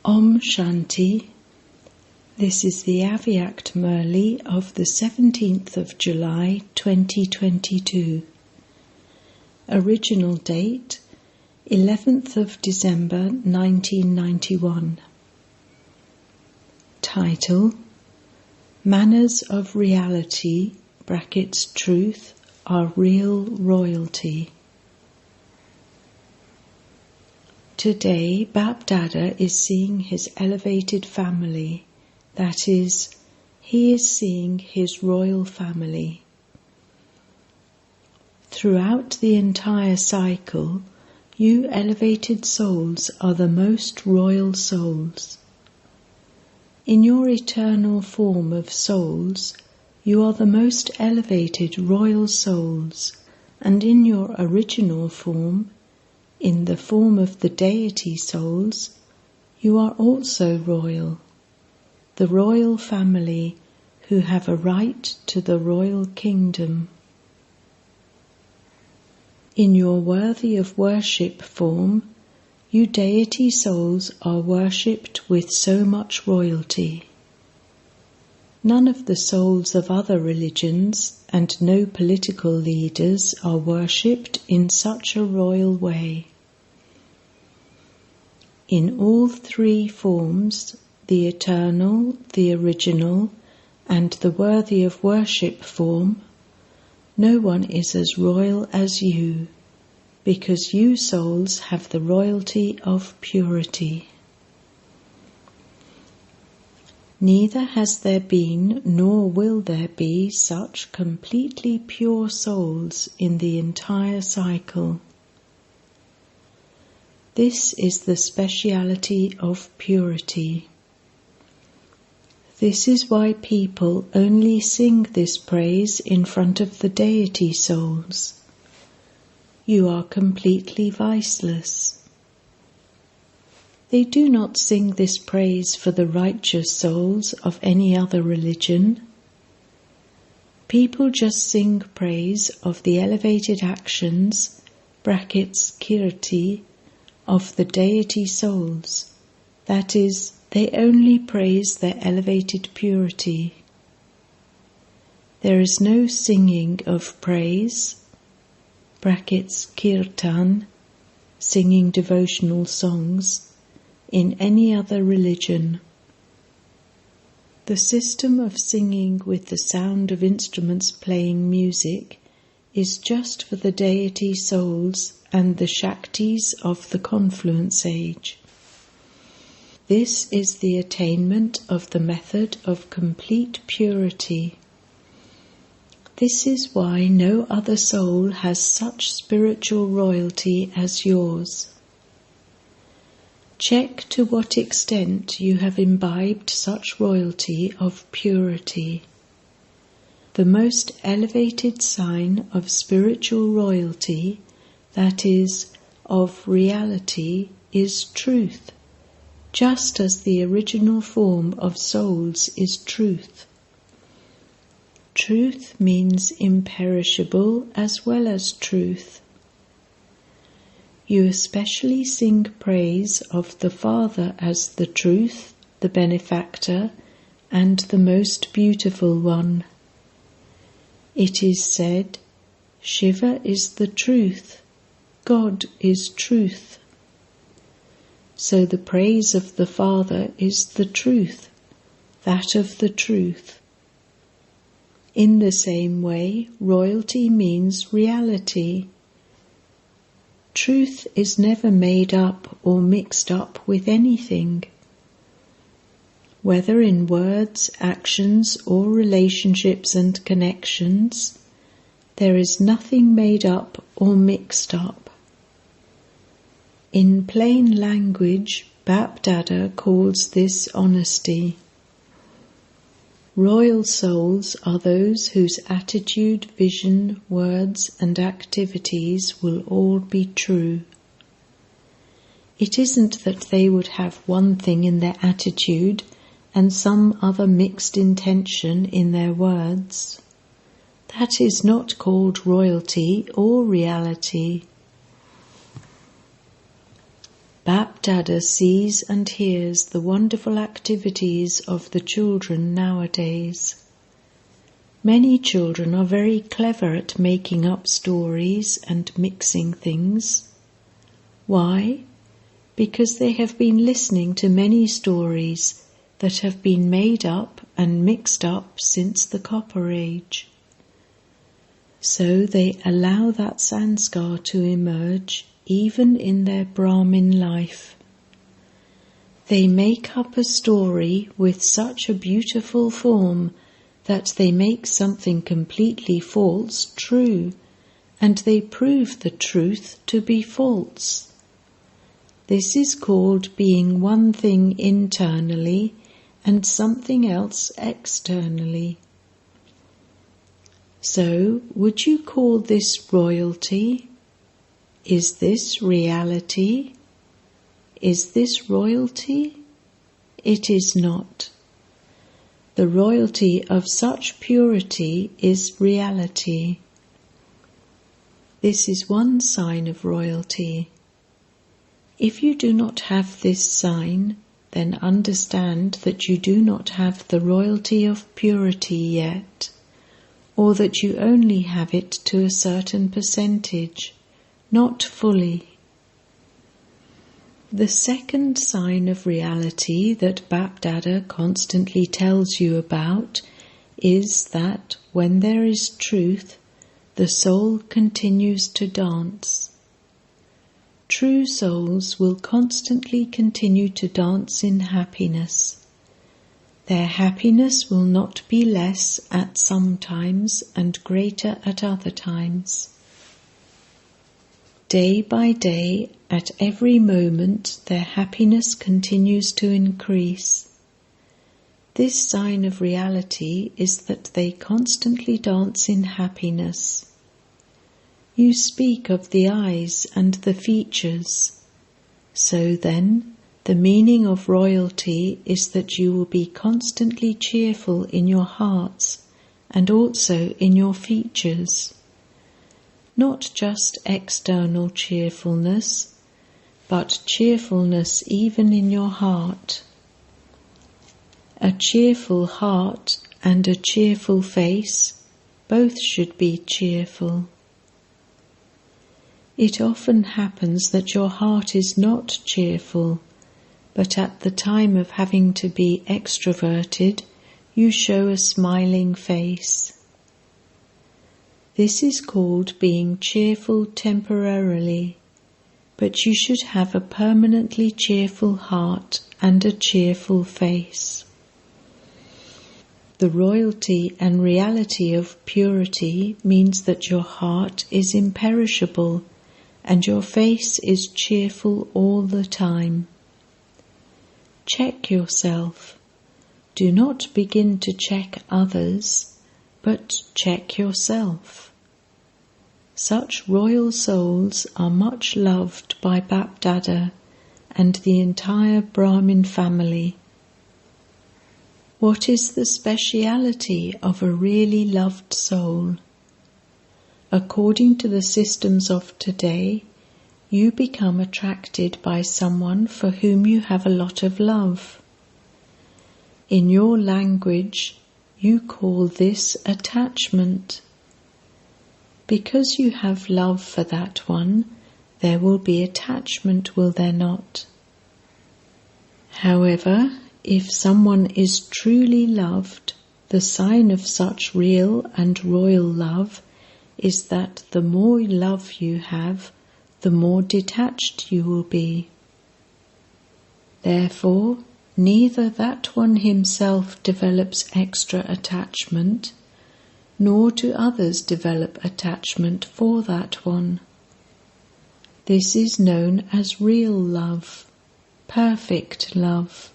Om Shanti. This is the Avyact Murli of the 17th of July 2022. Original date 11th of December 1991. Title: Manners of Reality (Truth) are real royalty. Today, Bap-Dada is seeing his elevated family, that is, he is seeing his royal family. Throughout the entire cycle, you elevated souls are the most royal souls. In your eternal form of souls, you are the most elevated royal souls, and in your original form, in the form of the deity souls, you are also royal, the royal family who have a right to the royal kingdom. In your worthy of worship form, you deity souls are worshipped with so much royalty. None of the souls of other religions and no political leaders are worshipped in such a royal way. In all three forms, the eternal, the original, and the worthy of worship form, no one is as royal as you, because you souls have the royalty of purity. Neither has there been nor will there be such completely pure souls in the entire cycle. This is the speciality of purity. This is why people only sing this praise in front of the deity souls. You are completely viceless. They do not sing this praise for the righteous souls of any other religion. People just sing praise of the elevated actions, (kirti), of the deity souls, that is, they only praise their elevated purity. There is no singing of praise, (kirtan), singing devotional songs, in any other religion. The system of singing with the sound of instruments playing music is just for the deity souls and the Shaktis of the confluence age. This is the attainment of the method of complete purity. This is why no other soul has such spiritual royalty as yours. Check to what extent you have imbibed such royalty of purity. The most elevated sign of spiritual royalty, that is, of reality, is truth, just as the original form of souls is truth. Truth means imperishable as well as truth. You especially sing praise of the Father as the truth, the benefactor, and the most beautiful one. It is said, Shiva is the truth, God is truth. So the praise of the Father is the truth, that of the truth. In the same way, royalty means reality. Truth is never made up or mixed up with anything. Whether in words, actions, or relationships and connections, there is nothing made up or mixed up. In plain language, Bap-Dada calls this honesty. Royal souls are those whose attitude, vision, words, and activities will all be true. It isn't that they would have one thing in their attitude and some other mixed intention in their words. That is not called royalty or reality. Bap Bap-Dada sees and hears the wonderful activities of the children nowadays. Many children are very clever at making up stories and mixing things. Why? Because they have been listening to many stories that have been made up and mixed up since the Copper Age. So they allow that sanskar to emerge even in their Brahmin life. They make up a story with such a beautiful form that they make something completely false true, and they prove the truth to be false. This is called being one thing internally and something else externally. So, would you call this royalty? Is this reality? Is this royalty? It is not. The royalty of such purity is reality. This is one sign of royalty. If you do not have this sign, then understand that you do not have the royalty of purity yet, or that you only have it to a certain percentage, not fully. The second sign of reality that Bap-Dada constantly tells you about is that when there is truth, the soul continues to dance. True souls will constantly continue to dance in happiness. Their happiness will not be less at some times and greater at other times. Day by day, at every moment, their happiness continues to increase. This sign of reality is that they constantly dance in happiness. You speak of the eyes and the features. So then, the meaning of royalty is that you will be constantly cheerful in your hearts and also in your features. Not just external cheerfulness, but cheerfulness even in your heart. A cheerful heart and a cheerful face, both should be cheerful. It often happens that your heart is not cheerful, but at the time of having to be extroverted, you show a smiling face. This is called being cheerful temporarily, but you should have a permanently cheerful heart and a cheerful face. The royalty and reality of purity means that your heart is imperishable and your face is cheerful all the time. Check yourself. Do not begin to check others, but check yourself. Such royal souls are much loved by Bap-Dada and the entire Brahmin family. What is the speciality of a really loved soul? According to the systems of today, you become attracted by someone for whom you have a lot of love. In your language, you call this attachment. Because you have love for that one, there will be attachment, will there not? However, if someone is truly loved, the sign of such real and royal love is that the more love you have, the more detached you will be. Therefore, neither that one himself develops extra attachment, nor do others develop attachment for that one. This is known as real love, perfect love.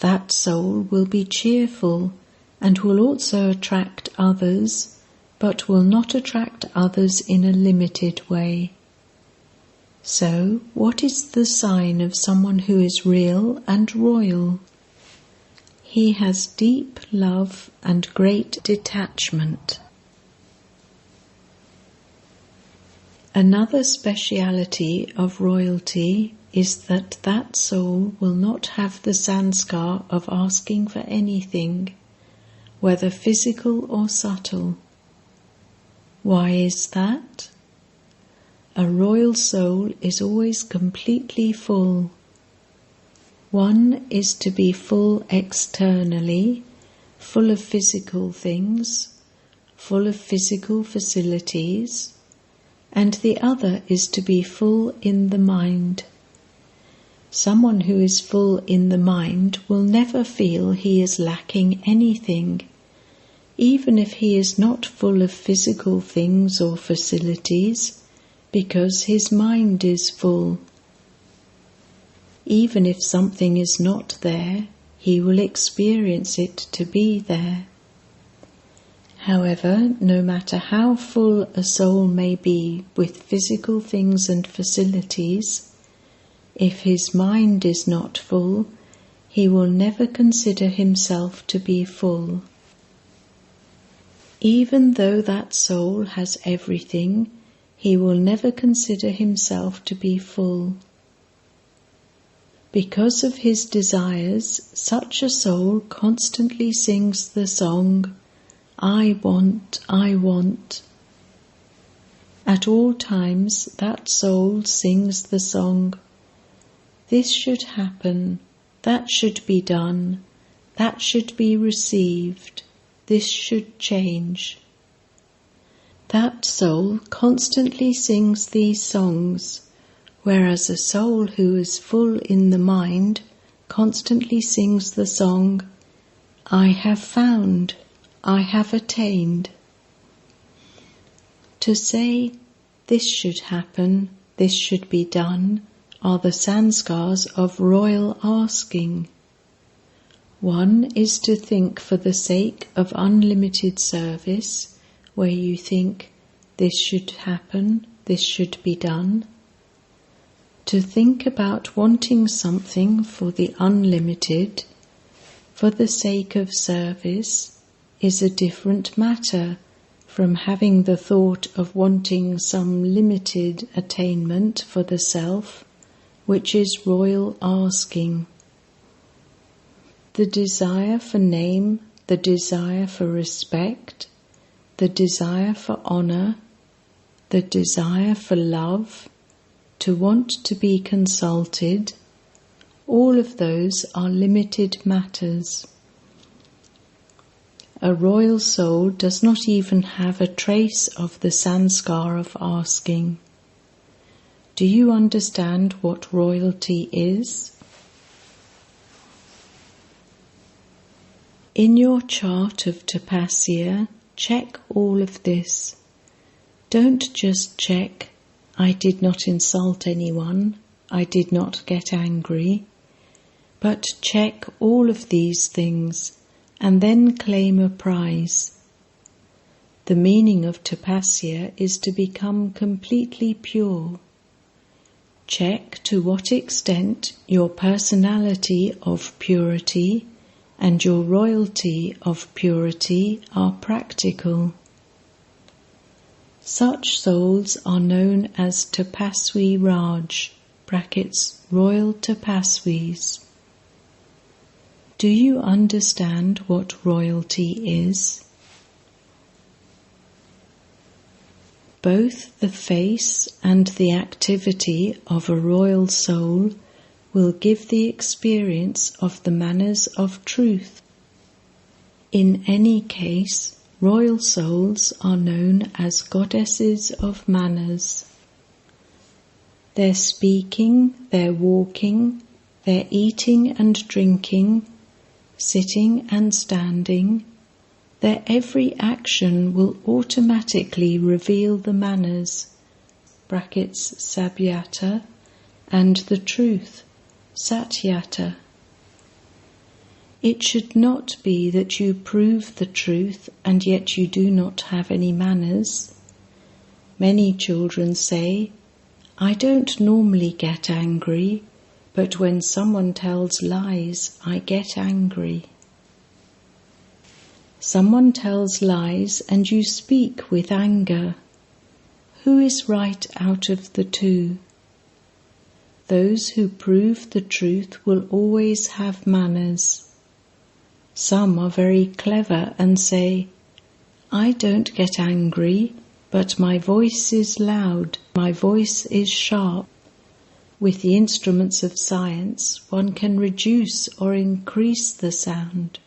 That soul will be cheerful and will also attract others, but will not attract others in a limited way. So, what is the sign of someone who is real and royal? He has deep love and great detachment. Another speciality of royalty is that that soul will not have the sanskar of asking for anything, whether physical or subtle. Why is that? A royal soul is always completely full. One is to be full externally, full of physical things, full of physical facilities, and the other is to be full in the mind. Someone who is full in the mind will never feel he is lacking anything, even if he is not full of physical things or facilities, because his mind is full. Even if something is not there, he will experience it to be there. However, no matter how full a soul may be with physical things and facilities, if his mind is not full, he will never consider himself to be full. Even though that soul has everything, he will never consider himself to be full. Because of his desires, such a soul constantly sings the song, I want, I want. At all times that soul sings the song, this should happen, that should be done, that should be received, this should change. That soul constantly sings these songs, whereas a soul who is full in the mind constantly sings the song, I have found, I have attained. To say, this should happen, this should be done, are the sanskars of royal asking. One is to think for the sake of unlimited service, where you think, this should happen, this should be done. To think about wanting something for the unlimited, for the sake of service, is a different matter from having the thought of wanting some limited attainment for the self, which is royal asking. The desire for name, the desire for respect, the desire for honor, the desire for love, to want to be consulted, all of those are limited matters. A royal soul does not even have a trace of the sanskar of asking. Do you understand what royalty is? In your chart of tapasya, check all of this. Don't just check, I did not insult anyone, I did not get angry, but check all of these things and then claim a prize. The meaning of tapasya is to become completely pure. Check to what extent your personality of purity and your royalty of purity are practical. Such souls are known as Tapaswi Raj, royal Tapaswis. Do you understand what royalty is? Both the face and the activity of a royal soul will give the experience of the manners of truth. In any case, royal souls are known as goddesses of manners. Their speaking, their walking, their eating and drinking, sitting and standing, their every action will automatically reveal the manners, sabhyata, and the truth, satyata. It should not be that you prove the truth and yet you do not have any manners. Many children say, I don't normally get angry, but when someone tells lies, I get angry. Someone tells lies and you speak with anger. Who is right out of the two? those who prove the truth will always have manners. Some are very clever and say, "I don't get angry, but my voice is loud, my voice is sharp." With the instruments of science, one can reduce or increase the sound.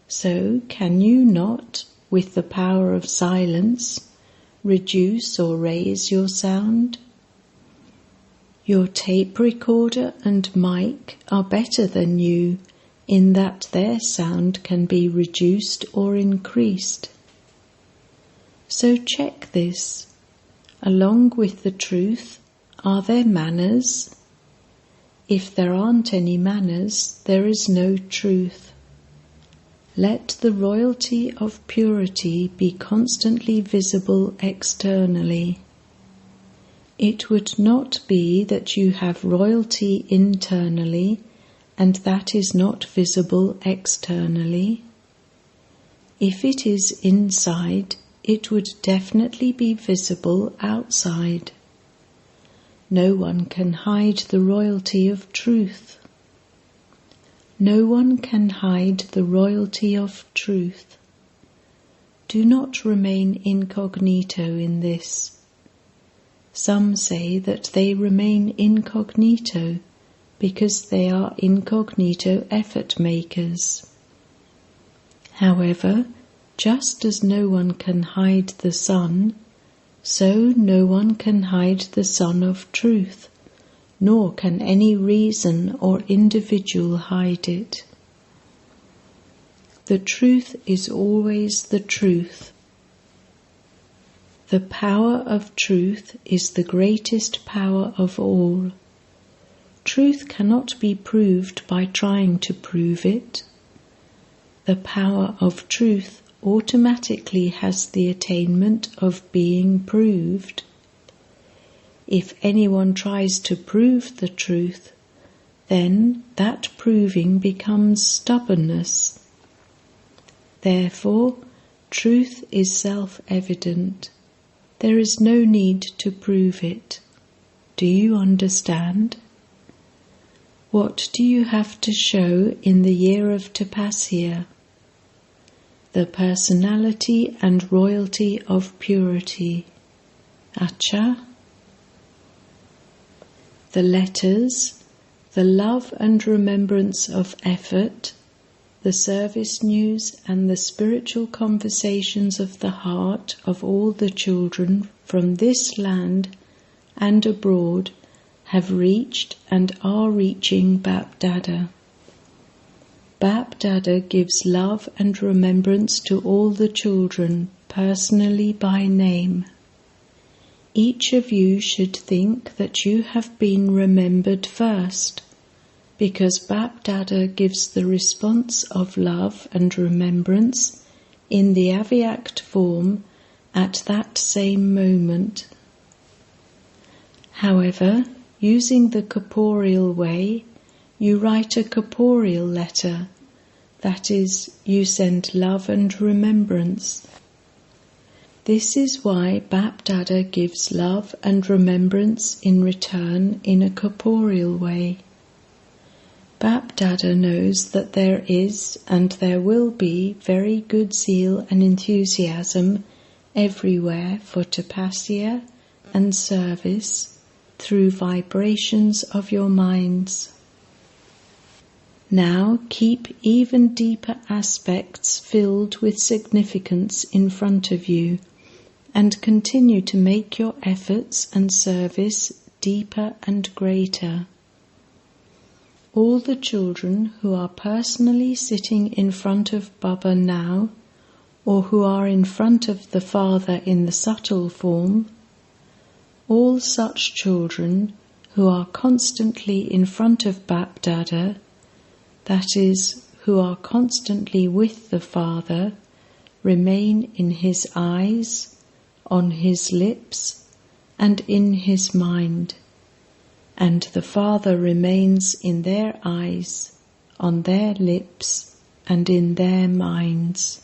So can you not, with the power of silence, reduce or raise your sound? Your tape recorder and mic are better than you in that their sound can be reduced or increased. So check this. Along with the truth, are there manners? If there aren't any manners, there is no truth. Let the royalty of purity be constantly visible externally. It would not be that you have royalty internally and that is not visible externally. If it is inside, it would definitely be visible outside. No one can hide the royalty of truth. No one can hide the royalty of truth. Do not remain incognito in this. Some say that they remain incognito because they are incognito effort makers. However, just as no one can hide the sun, so no one can hide the sun of truth, nor can any reason or individual hide it. The truth is always the truth. The power of truth is the greatest power of all. Truth cannot be proved by trying to prove it. The power of truth automatically has the attainment of being proved. If anyone tries to prove the truth, then that proving becomes stubbornness. Therefore, truth is self-evident. There is no need to prove it. Do you understand? What do you have to show in the year of Tapasya? The personality and royalty of purity. Acha. The letters, the love and remembrance of effort, the service news and the spiritual conversations of the heart of all the children from this land and abroad have reached and are reaching Bap Dada. Bap Dada gives love and remembrance to all the children, personally by name. Each of you should think that you have been remembered first, because Bap Dada gives the response of love and remembrance in the Avyakt form at that same moment. However, using the corporeal way, you write a corporeal letter, that is, you send love and remembrance. This is why Bap Dada gives love and remembrance in return in a corporeal way. Bap Dada knows that there is and there will be very good zeal and enthusiasm everywhere for tapasya and service through vibrations of your minds. Now keep even deeper aspects filled with significance in front of you and continue to make your efforts and service deeper and greater. All the children who are personally sitting in front of Baba now, or who are in front of the Father in the subtle form, all such children who are constantly in front of Bap Dada, that is, who are constantly with the Father, remain in his eyes, on his lips, and in his mind, and the Father remains in their eyes, on their lips, and in their minds.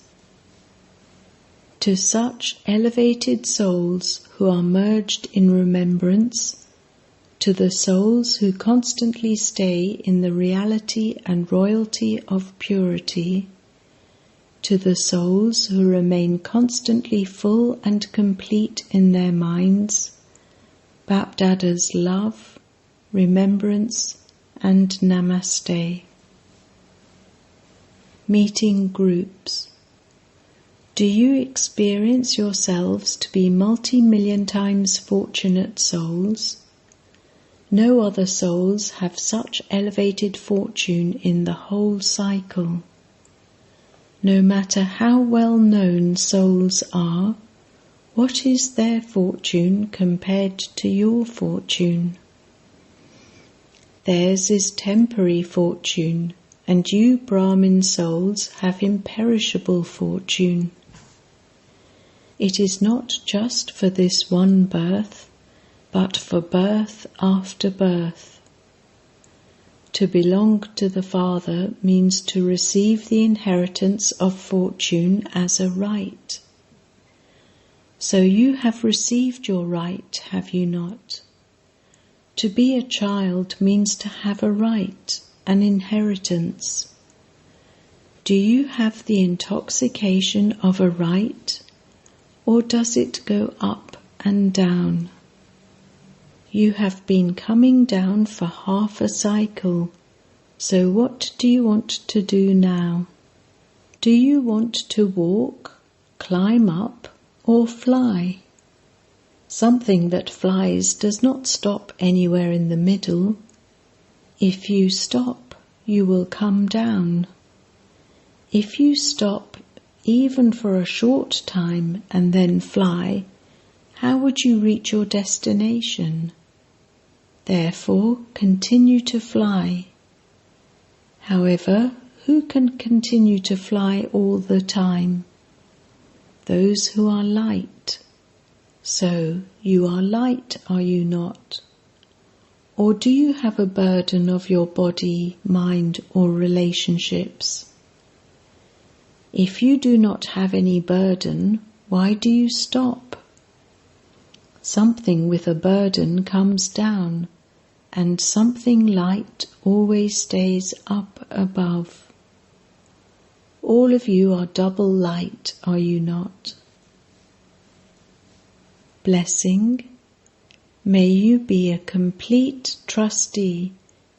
To such elevated souls who are merged in remembrance, To the souls who constantly stay in the reality and royalty of purity, to the souls who remain constantly full and complete in their minds, Bapdada's love, remembrance, and Namaste. Meeting groups. Do you experience yourselves to be multi-million times fortunate souls? No other souls have such elevated fortune in the whole cycle. No matter how well known souls are, what is their fortune compared to your fortune? Theirs is temporary fortune, and you Brahmin souls have imperishable fortune. It is not just for this one birth, but for birth after birth. To belong to the Father means to receive the inheritance of fortune as a right. So you have received your right, have you not? To be a child means to have a right, an inheritance. Do you have the intoxication of a right, or does it go up and down? You have been coming down for half a cycle, so what do you want to do now? Do you want to walk, climb up, or fly? Something that flies does not stop anywhere in the middle. If you stop, you will come down. If you stop even for a short time and then fly, how would you reach your destination? Therefore, continue to fly. However, who can continue to fly all the time? Those who are light. So, you are light, are you not? Or do you have a burden of your body, mind, or relationships? If you do not have any burden, why do you stop? Something with a burden comes down, and something light always stays up above. All of you are double light, are you not? Blessing. May you be a complete trustee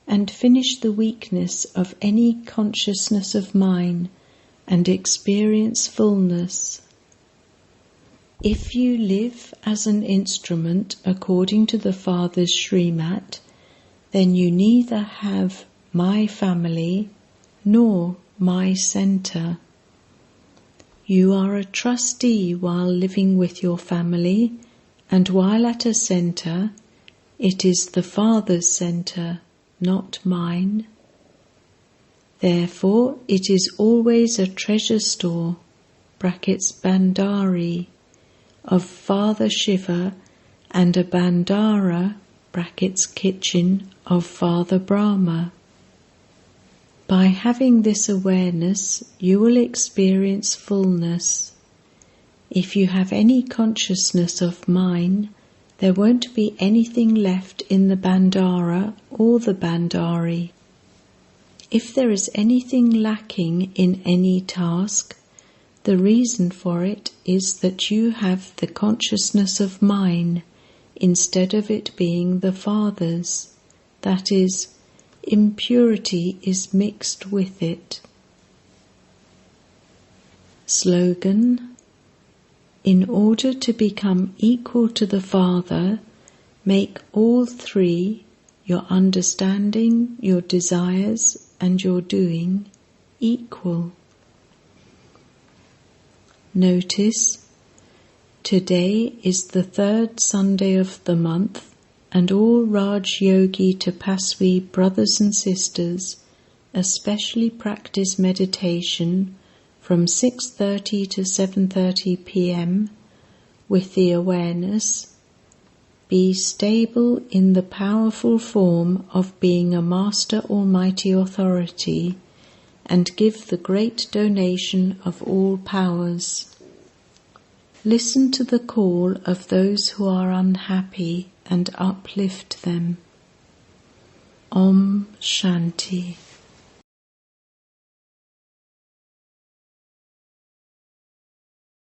and finish the weakness of any consciousness of mine and experience fullness. If you live as an instrument according to the Father's Srimat, then you neither have my family nor my center. You are a trustee while living with your family, and while at a center, it is the Father's center, not mine. Therefore, it is always a treasure store, Bandari, of Father Shiva, and a Bandara, kitchen, of Father Brahma. By having this awareness, you will experience fullness. If you have any consciousness of mine, there won't be anything left in the Bandara or the Bandari. If there is anything lacking in any task, the reason for it is that you have the consciousness of mine instead of it being the Father's. That is, impurity is mixed with it. Slogan: in order to become equal to the Father, make all three, your understanding, your desires, and your doing, equal. Notice, today is the third Sunday of the month, and all Raj Yogi Tapaswi brothers and sisters especially practice meditation from 6:30 to 7:30 p.m. with the awareness, be stable in the powerful form of being a Master Almighty Authority, and give the great donation of all powers. Listen to the call of those who are unhappy and uplift them. Om Shanti.